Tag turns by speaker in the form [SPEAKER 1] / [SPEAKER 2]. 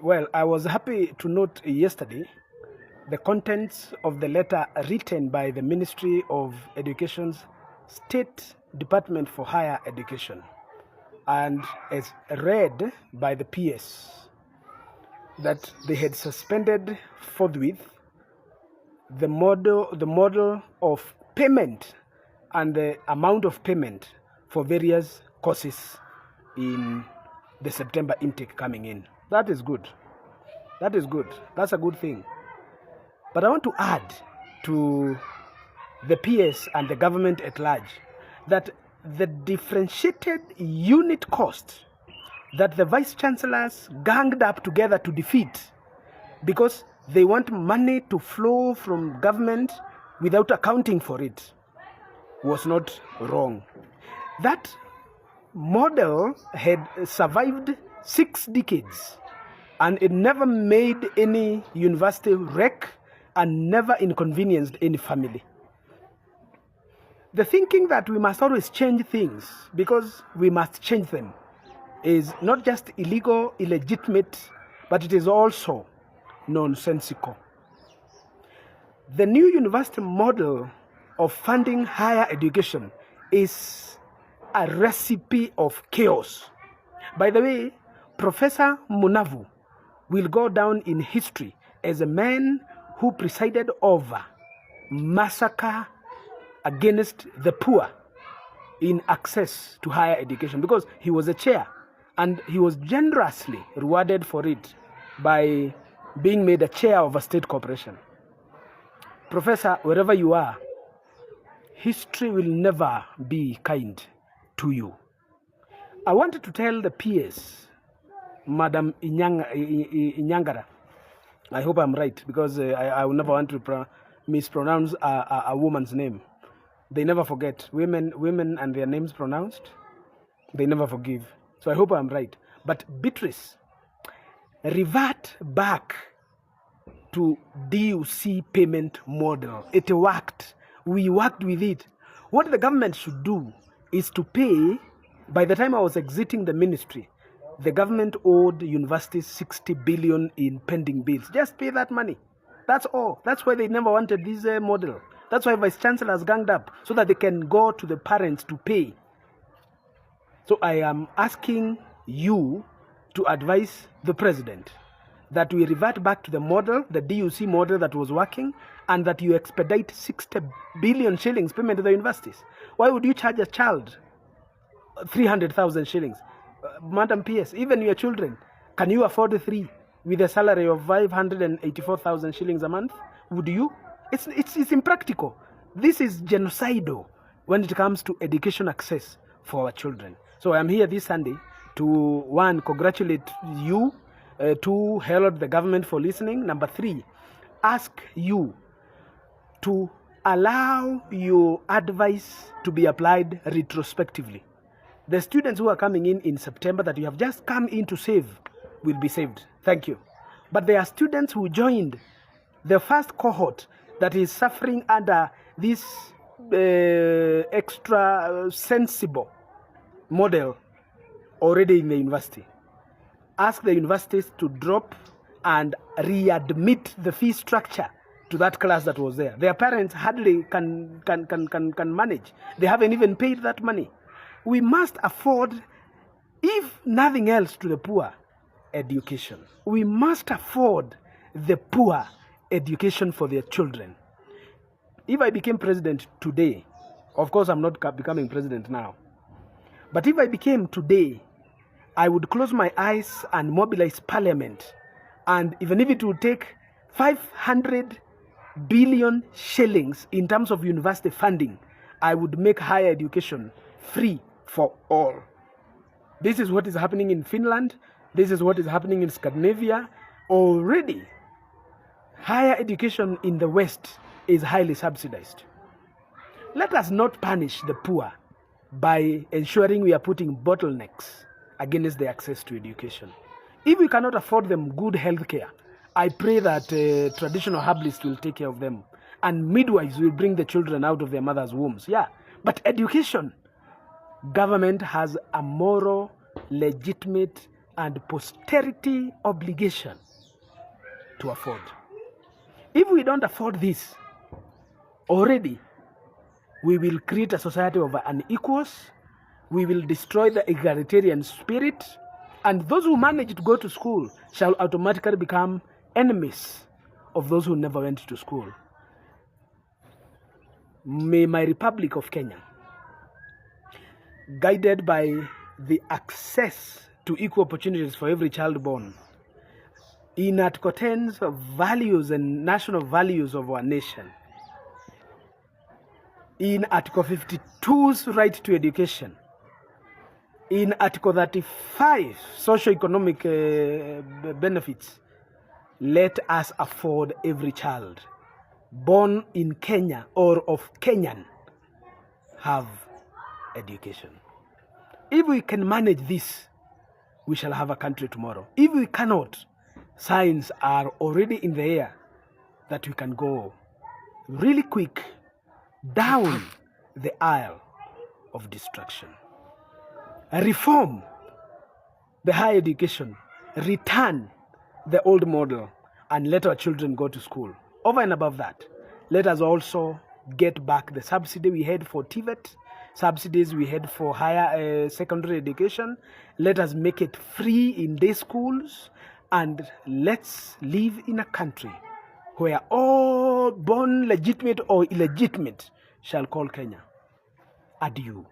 [SPEAKER 1] Well, I was happy to note yesterday the contents of the letter written by the Ministry of Education's State Department for Higher Education and as read by the PS that they had suspended forthwith the model of payment and the amount of payment for various courses in the September intake coming in. That is good. That is good. That's a good thing. But I want to add to the PS and the government at large that the differentiated unit cost that the vice chancellors ganged up together to defeat because they want money to flow from government without accounting for it was not wrong. That model had survived 6 decades and it never made any university wreck and never inconvenienced any family. The thinking that we must always change things because we must change them is not just illegal, illegitimate, but it is also nonsensical. The new university model of funding higher education is a recipe of chaos. By the way, Professor Munavu will go down in history as a man who presided over massacre against the poor in access to higher education because he was a chair and he was generously rewarded for it by being made a chair of a state corporation. Professor, wherever you are, history will never be kind to you. I wanted to tell the PS, Madam Inyangara, I hope I'm right because I will never want to mispronounce a woman's name. They never forget. Women and their names pronounced, they never forgive. So I hope I'm right. But Beatrice, revert back to DUC payment model. It worked. We worked with it. What the government should do is to pay. By the time I was exiting the ministry, the government owed universities 60 billion in pending bills. Just pay that money. That's all. That's why they never wanted this model. That's why vice chancellors ganged up so that they can go to the parents to pay. So I am asking you to advise the president that we revert back to the model, the DUC model that was working, and that you expedite 60 billion shillings payment to the universities. Why would you charge a child 300,000 shillings? Madam PS, even your children, can you afford 3 with a salary of 584,000 shillings a month? Would you? It's impractical. This is genocidal when it comes to education access for our children. So I'm here this Sunday to, 1, congratulate you, 2, herald the government for listening. Number 3, ask you to allow your advice to be applied retrospectively. The students who are coming in September that you have just come in to save will be saved. Thank you. But there are students who joined the first cohort that is suffering under this extra sensible model already in the university. Ask the universities to drop and readmit the fee structure to that class that was there. Their parents hardly can manage. They haven't even paid that money. We must afford, if nothing else, to the poor, education. We must afford the poor education for their children. If I became president today, of course I'm not becoming president now, but if I became today, I would close my eyes and mobilize parliament, and even if it would take 500 billion shillings in terms of university funding, I would make higher education free for all. This is what is happening in Finland. This is what is happening in Scandinavia. Already, higher education in the West is highly subsidized. Let us not punish the poor by ensuring we are putting bottlenecks against the access to education. If we cannot afford them good health care, I pray that traditional herbalists will take care of them and midwives will bring the children out of their mother's wombs. Yeah, but education, government has a moral, legitimate and posterity obligation to afford. If we don't afford this, already we will create a society of unequals, we will destroy the egalitarian spirit, and those who manage to go to school shall automatically become enemies of those who never went to school. May my Republic of Kenya, guided by the access to equal opportunities for every child born, in Article 10's values and national values of our nation, in Article 52's right to education, in Article 35 socio-economic benefits, let us afford every child born in Kenya or of Kenyan have education. If we can manage this, we shall have a country tomorrow. If we cannot, signs are already in the air that we can go really quick down the aisle of destruction. Reform the higher education, return the old model, and let our children go to school. Over and above that, let us also get back the subsidy we had for TVET, subsidies we had for higher secondary education. Let us make it free in day schools, and let's live in a country where all born legitimate or illegitimate shall call Kenya. Adieu.